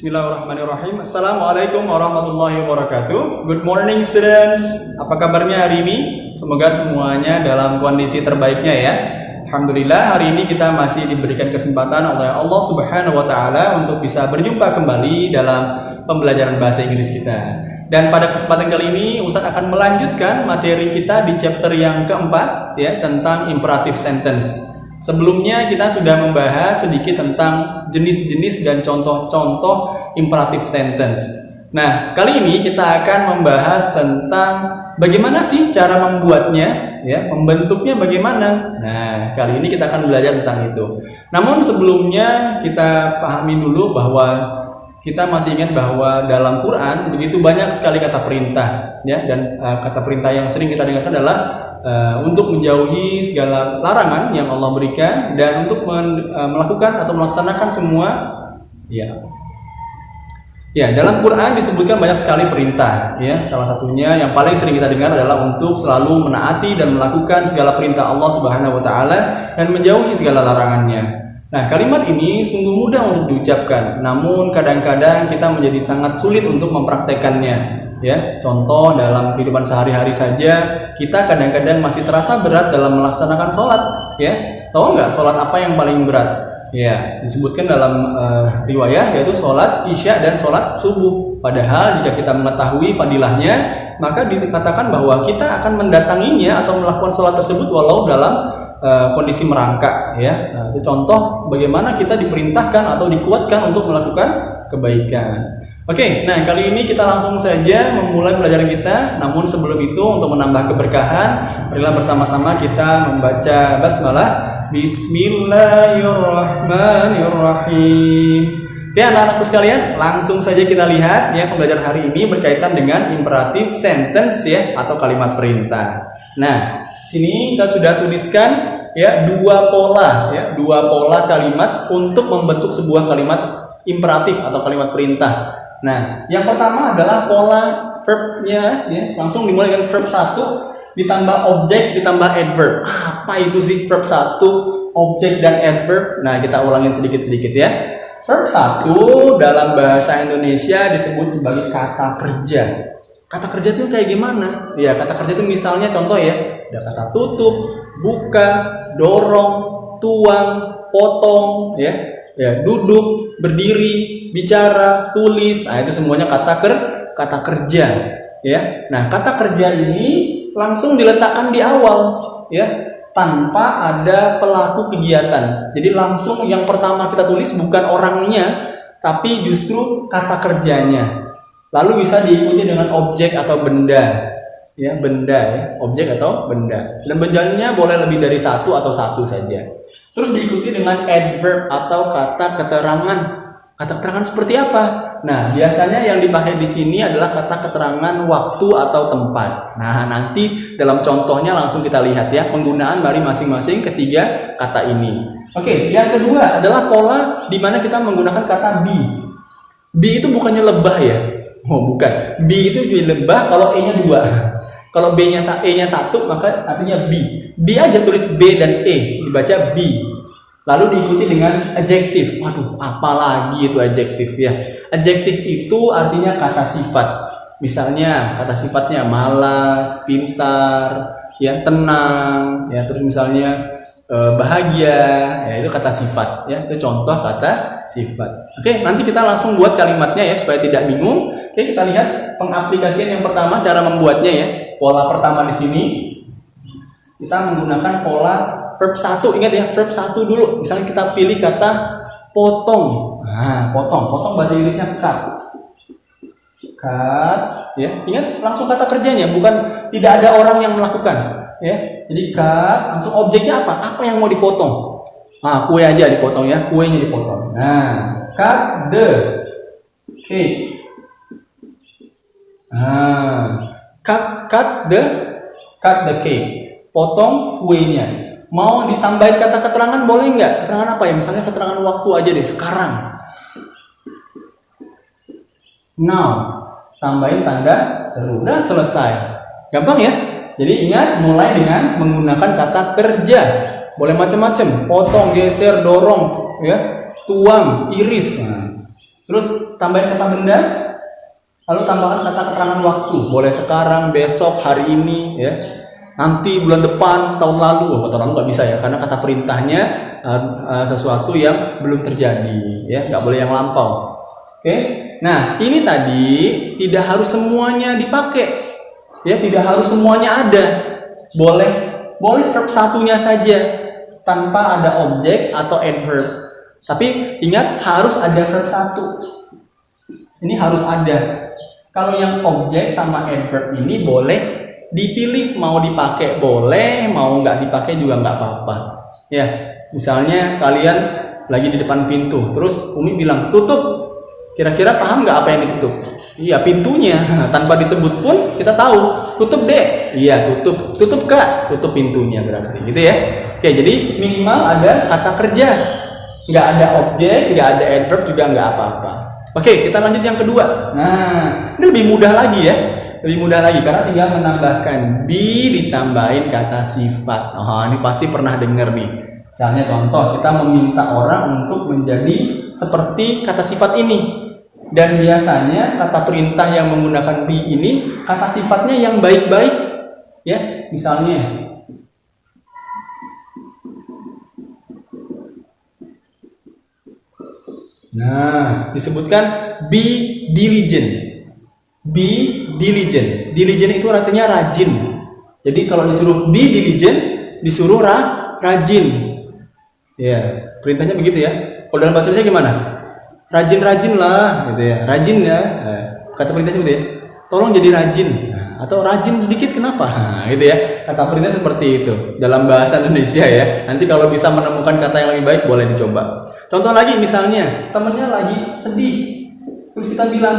Bismillahirrahmanirrahim. Assalamualaikum warahmatullahi wabarakatuh. Good morning students. Apa kabarnya hari ini? Semoga semuanya dalam kondisi terbaiknya ya. Alhamdulillah hari ini kita masih diberikan kesempatan oleh Allah Subhanahu wa taala untuk bisa berjumpa kembali dalam pembelajaran bahasa Inggris kita. Dan pada kesempatan kali ini Ustaz akan melanjutkan materi kita di chapter yang keempat ya, tentang imperative sentence. Sebelumnya kita sudah membahas sedikit tentang jenis-jenis dan contoh-contoh imperative sentence. Nah, kali ini kita akan membahas tentang bagaimana sih cara membuatnya, ya, membentuknya bagaimana. Nah, kali ini kita akan belajar tentang itu. Namun sebelumnya kita pahami dulu bahwa kita masih ingat bahwa dalam Quran begitu banyak sekali kata perintah, ya, dan kata perintah yang sering kita dengarkan adalah untuk menjauhi segala larangan yang Allah berikan dan untuk melakukan atau melaksanakan semua, ya, dalam Quran disebutkan banyak sekali perintah, ya. Salah satunya yang paling sering kita dengar adalah untuk selalu menaati dan melakukan segala perintah Allah Subhanahu wa taala dan menjauhi segala larangannya. Nah, kalimat ini sungguh mudah untuk diucapkan, namun kadang-kadang kita menjadi sangat sulit untuk mempraktekannya. Ya, contoh dalam kehidupan sehari-hari saja kita kadang-kadang masih terasa berat dalam melaksanakan sholat. Ya, tahu nggak sholat apa yang paling berat? Ya, disebutkan dalam riwayat yaitu sholat isya dan sholat subuh. Padahal jika kita mengetahui fadilahnya, maka dikatakan bahwa kita akan mendatanginya atau melakukan sholat tersebut walau dalam kondisi merangkak. Ya, nah, itu contoh bagaimana kita diperintahkan atau dikuatkan untuk melakukan kebaikan. Oke, nah kali ini kita langsung saja memulai pelajaran kita. Namun sebelum itu untuk menambah keberkahan, marilah bersama-sama kita membaca basmalah. Bismillahirrahmanirrahim. Oke, anak-anakku sekalian, langsung saja kita lihat ya pembelajaran hari ini berkaitan dengan imperative sentence ya, atau kalimat perintah. Nah, sini saya sudah tuliskan ya dua pola kalimat untuk membentuk sebuah kalimat imperatif atau kalimat perintah. Nah, yang pertama adalah pola verbnya ya, langsung dimulai dengan verb 1 ditambah objek ditambah adverb. Apa itu sih verb 1, objek dan adverb? Nah, kita ulangin sedikit-sedikit ya. Verb 1 dalam bahasa Indonesia disebut sebagai kata kerja. Kata kerja itu kayak gimana? Ya, kata kerja itu misalnya contoh ya, ada kata tutup, buka, dorong, tuang, potong ya, duduk, berdiri, bicara, tulis. Nah, itu semuanya kata kerja ya. Nah, kata kerja ini langsung diletakkan di awal ya, tanpa ada pelaku kegiatan. Jadi langsung yang pertama kita tulis bukan orangnya, tapi justru kata kerjanya. Lalu bisa diikuti dengan objek atau benda. Ya, benda ya, objek atau benda. Dan bendanya boleh lebih dari satu atau satu saja. Terus diikuti dengan adverb atau kata keterangan. Kata keterangan seperti apa? Nah, biasanya yang dipakai di sini adalah kata keterangan waktu atau tempat. Nah, nanti dalam contohnya langsung kita lihat ya penggunaan dari masing-masing ketiga kata ini. Oke, yang kedua adalah pola di mana kita menggunakan kata be. Be itu bukannya lebah ya? Oh, bukan. Be itu lebah kalau E-nya 2. Kalau B-nya E-nya 1 maka artinya be. B aja tulis B dan E, dibaca be. Lalu diikuti dengan adjektif. Waduh, apalagi itu adjektif ya. Adjektif itu artinya kata sifat. Misalnya kata sifatnya malas, pintar, ya, tenang, ya, terus misalnya bahagia, ya, itu kata sifat ya. Itu contoh kata sifat. Oke, nanti kita langsung buat kalimatnya ya supaya tidak bingung. Oke, kita lihat pengaplikasian yang pertama, cara membuatnya ya. Pola pertama di sini kita menggunakan pola verb 1. Ingat ya, verb 1 dulu. Misalnya kita pilih kata potong. Nah, potong bahasa Inggrisnya cut. Cut, ya. Ingat langsung kata kerjanya, bukan tidak ada orang yang melakukan, ya. Jadi cut, langsung objeknya apa? Apa yang mau dipotong? Ah, kue aja dipotong ya, kuenya dipotong. Nah, cut the cake. Nah, cut the cake. Potong kuenya. Mau ditambahin kata keterangan boleh nggak? Keterangan apa ya? Misalnya keterangan waktu aja deh, sekarang. Now, tambahin tanda seru dan selesai. Gampang ya? Jadi ingat, mulai dengan menggunakan kata kerja. Boleh macam-macam. Potong, geser, dorong, ya, tuang, iris. Nah, Terus tambahin kata benda, lalu tambahkan kata keterangan waktu. Boleh sekarang, besok, hari ini, ya. Nanti, bulan depan, tahun lalu. Oh, tahun lalu nggak bisa ya, karena kata perintahnya sesuatu yang belum terjadi, ya. Nggak boleh yang lampau. Oke. Nah, ini tadi tidak harus semuanya dipakai. Ya, tidak harus semuanya ada. Boleh verb satunya saja tanpa ada objek atau adverb. Tapi ingat harus ada verb satu. Ini harus ada. Kalau yang objek sama adverb ini boleh dipilih, mau dipakai boleh, mau nggak dipakai juga nggak apa-apa. Ya, misalnya kalian lagi di depan pintu, terus Umi bilang tutup. Kira-kira paham nggak apa yang ditutup? Iya, pintunya. Tanpa disebut pun kita tahu. Tutup deh. Iya, tutup. Tutup kak. Tutup pintunya berarti. Gitu ya. Oke, jadi minimal ada kata kerja. Nggak ada objek, nggak ada adverb juga nggak apa-apa. Oke, kita lanjut yang kedua. Nah, ini lebih mudah lagi ya. Lebih mudah lagi karena tinggal menambahkan be ditambahin kata sifat. Oh, ini pasti pernah dengar nih. Misalnya contoh, kita meminta orang untuk menjadi seperti kata sifat ini. Dan biasanya kata perintah yang menggunakan be ini kata sifatnya yang baik-baik, ya. Misalnya, nah disebutkan be diligent. Be diligent. Diligent itu artinya rajin. Jadi kalau disuruh be diligent, disuruh rajin. Ya, perintahnya begitu ya. Kalau dalam bahasa Indonesia gimana? Rajin-rajin lah, gitu ya. Rajin ya, kata perintah seperti ya. Tolong jadi rajin, atau rajin sedikit kenapa? Gitu ya. Kata perintah seperti itu dalam bahasa Indonesia ya. Nanti kalau bisa menemukan kata yang lebih baik boleh dicoba. Contoh lagi misalnya temennya lagi sedih, terus kita bilang,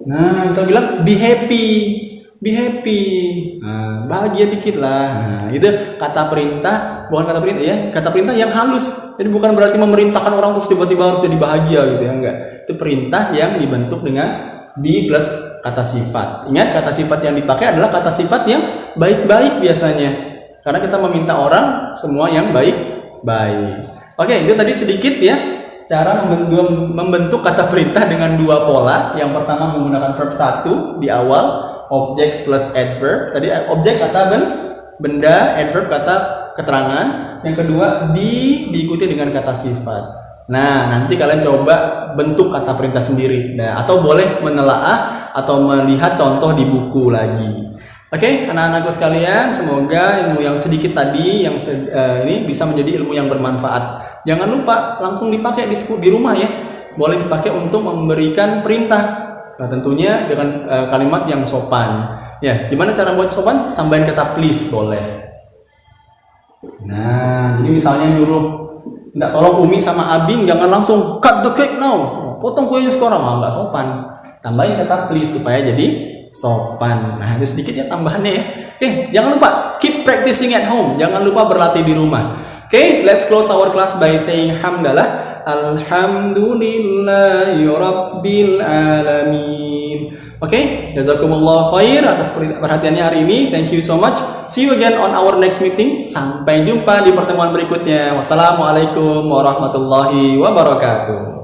nah kita bilang be happy. Be happy, bahagia dikit lah. Nah, itu kata perintah, bukan kata perintah ya, kata perintah yang halus. Jadi bukan berarti memerintahkan orang terus tiba-tiba harus jadi bahagia gitu ya, enggak. Itu perintah yang dibentuk dengan be plus kata sifat. Ingat, kata sifat yang dipakai adalah kata sifat yang baik-baik biasanya. Karena kita meminta orang semua yang baik-baik. Oke, itu tadi sedikit ya cara membentuk kata perintah dengan dua pola. Yang pertama menggunakan verb satu di awal, objek plus adverb. Tadi objek kata benda, adverb kata keterangan. Yang kedua diikuti dengan kata sifat. Nah, nanti kalian coba bentuk kata perintah sendiri. Nah, atau boleh menelaah atau melihat contoh di buku lagi. Oke, anak-anakku sekalian, semoga ilmu yang sedikit tadi yang ini bisa menjadi ilmu yang bermanfaat. Jangan lupa langsung dipakai di rumah ya. Boleh dipakai untuk memberikan perintah. Nah, tentunya dengan kalimat yang sopan. Ya, gimana cara buat sopan? Tambahin kata please boleh. Nah, jadi misalnya nyuruh, nggak tolong Umi sama Abing jangan langsung cut the cake now, potong kuenya sekarang, nggak sopan. Tambahin kata please supaya jadi sopan. Nah, ada sedikit ya tambahannya ya. Oke, jangan lupa keep practicing at home. Jangan lupa berlatih di rumah. Oke, let's close our class by saying hamdalah. Alhamdulillahi Rabbil Alamin. Oke, jazakumullah khair atas perhatiannya hari ini. Thank you so much. See you again on our next meeting. Sampai jumpa di pertemuan berikutnya. Wassalamualaikum warahmatullahi wabarakatuh.